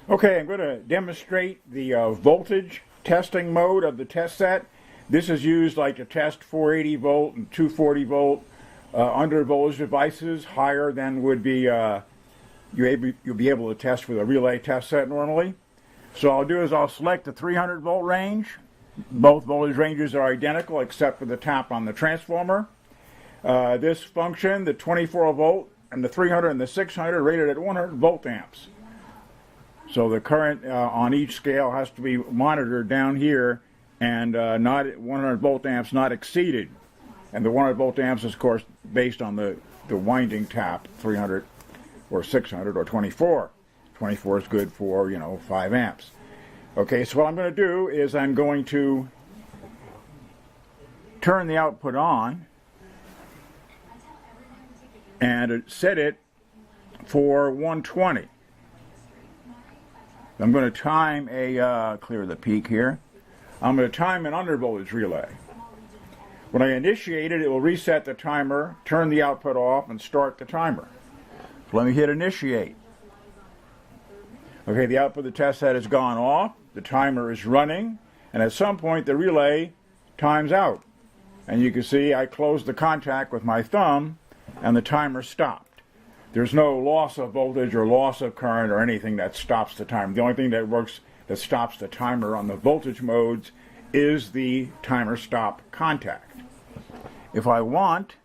Okay, I'm going to demonstrate the voltage testing mode of the test set. This is used like to test 480 volt and 240 volt under voltage devices, higher than would be you'll be able to test with a relay test set normally. So I'll do is I'll select the 300 volt range. Both voltage ranges are identical except for the tap on the transformer. This function, the 24 volt and the 300 and the 600, rated at 100 volt amps. So the current on each scale has to be monitored down here, and not 100 volt amps not exceeded. And the 100 volt amps is, of course, based on the winding tap, 300 or 600 or 24. 24 is good for, 5 amps. Okay, so what I'm going to do is I'm going to turn the output on and set it for 120. I'm going to time clear the peak here. I'm going to time an undervoltage relay. When I initiate it, it will reset the timer, turn the output off, and start the timer. So let me hit initiate. Okay, the output of the test set has gone off, the timer is running, and at some point the relay times out. And you can see I closed the contact with my thumb, and the timer stopped. There's no loss of voltage or loss of current or anything that stops the timer. The only thing that stops the timer on the voltage modes is the timer stop contact. If I want,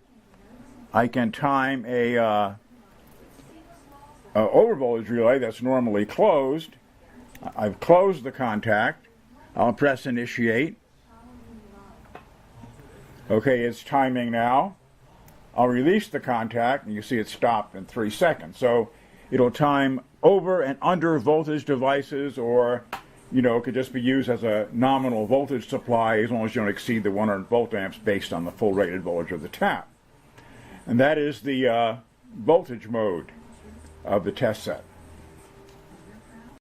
I can time a overvoltage relay that's normally closed. I've closed the contact. I'll press initiate. Okay, it's timing now. I'll release the contact, and you see it stopped in 3 seconds. So it'll time over and under voltage devices, or, it could just be used as a nominal voltage supply as long as you don't exceed the 100 volt amps based on the full rated voltage of the tap. And that is the voltage mode of the test set.